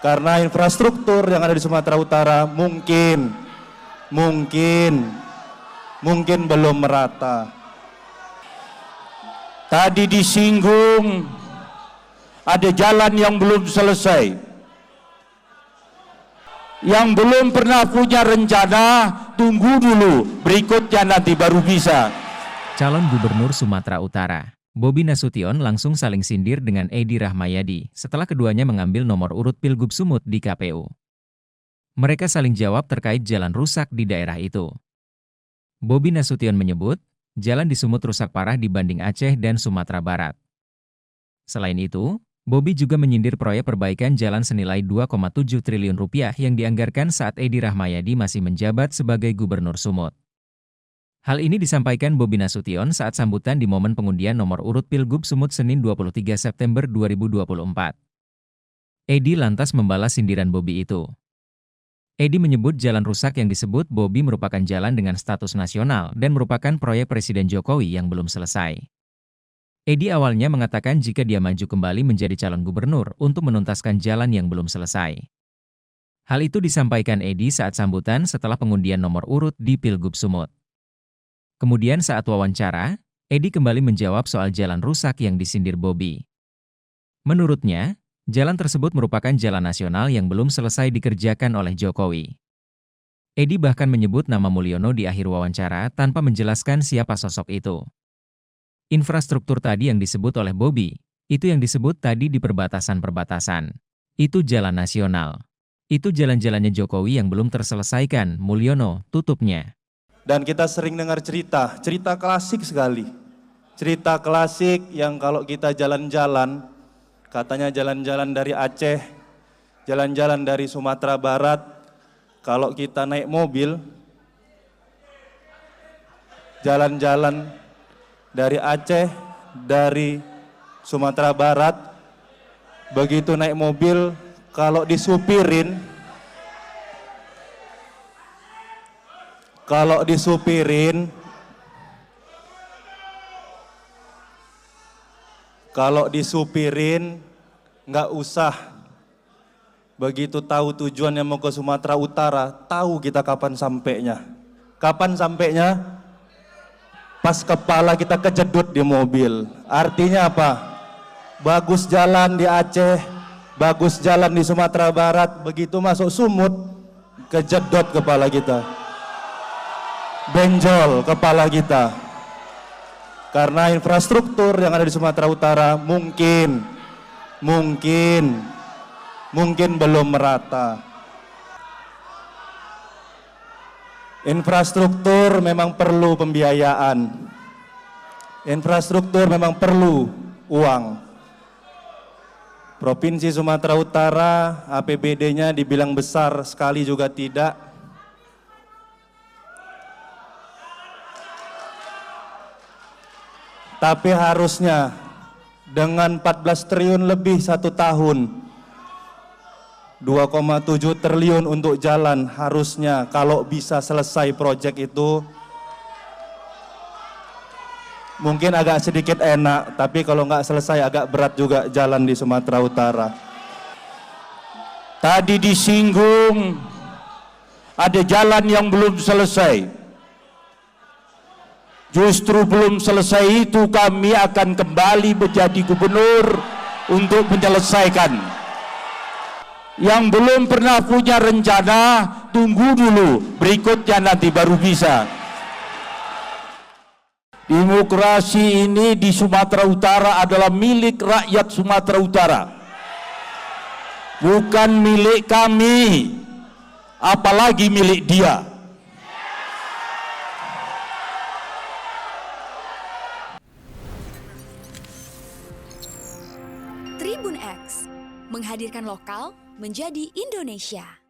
Karena infrastruktur yang ada di Sumatera Utara mungkin belum merata. Tadi disinggung ada jalan yang belum selesai. Yang belum pernah punya rencana, tunggu dulu, berikutnya nanti baru bisa. Calon Gubernur Sumatera Utara, Bobi Nasution langsung saling sindir dengan Edi Rahmayadi setelah keduanya mengambil nomor urut Pilgub Sumut di KPU. Mereka saling jawab terkait jalan rusak di daerah itu. Bobi Nasution menyebut, jalan di Sumut rusak parah dibanding Aceh dan Sumatera Barat. Selain itu, Bobi juga menyindir proyek perbaikan jalan senilai 2,7 triliun rupiah yang dianggarkan saat Edi Rahmayadi masih menjabat sebagai Gubernur Sumut. Hal ini disampaikan Bobi Nasution saat sambutan di momen pengundian nomor urut Pilgub Sumut Senin 23 September 2024. Edi lantas membalas sindiran Bobi itu. Edi menyebut jalan rusak yang disebut Bobi merupakan jalan dengan status nasional dan merupakan proyek Presiden Jokowi yang belum selesai. Edi awalnya mengatakan jika dia maju kembali menjadi calon gubernur untuk menuntaskan jalan yang belum selesai. Hal itu disampaikan Edi saat sambutan setelah pengundian nomor urut di Pilgub Sumut. Kemudian saat wawancara, Edi kembali menjawab soal jalan rusak yang disindir Bobi. Menurutnya, jalan tersebut merupakan jalan nasional yang belum selesai dikerjakan oleh Jokowi. Edi bahkan menyebut nama Mulyono di akhir wawancara tanpa menjelaskan siapa sosok itu. Infrastruktur tadi yang disebut oleh Bobi, itu yang disebut tadi di perbatasan-perbatasan. Itu jalan nasional. Itu jalan-jalannya Jokowi yang belum terselesaikan, Mulyono, tutupnya. Dan kita sering dengar cerita klasik sekali. Cerita klasik yang kalau kita jalan-jalan, katanya jalan-jalan dari Aceh, jalan-jalan dari Sumatera Barat, kalau kita naik mobil, jalan-jalan dari Aceh, dari Sumatera Barat, begitu naik mobil, kalau disupirin, nggak usah begitu tahu tujuannya mau ke Sumatera Utara, tahu kita kapan sampainya. Kapan sampainya? Pas kepala kita kejedut di mobil. Artinya apa? Bagus jalan di Aceh, bagus jalan di Sumatera Barat, begitu masuk Sumut, kejedot kepala kita. Benjol kepala kita. Karena infrastruktur yang ada di Sumatera Utara mungkin belum merata. Infrastruktur memang perlu pembiayaan. Infrastruktur memang perlu uang. Provinsi Sumatera Utara, APBD-nya dibilang besar sekali juga tidak. Tapi harusnya dengan 14 triliun lebih satu tahun, 2,7 triliun untuk jalan, harusnya kalau bisa selesai proyek itu mungkin agak sedikit enak, tapi kalau nggak selesai agak berat juga jalan di Sumatera Utara. Tadi disinggung ada jalan yang belum selesai. Justru belum selesai itu kami akan kembali menjadi gubernur untuk menyelesaikan. Yang belum pernah punya rencana, tunggu dulu, berikutnya nanti baru bisa. Demokrasi ini di Sumatera Utara adalah milik rakyat Sumatera Utara. Bukan milik kami, apalagi milik dia. Tribun X, menghadirkan lokal menjadi Indonesia.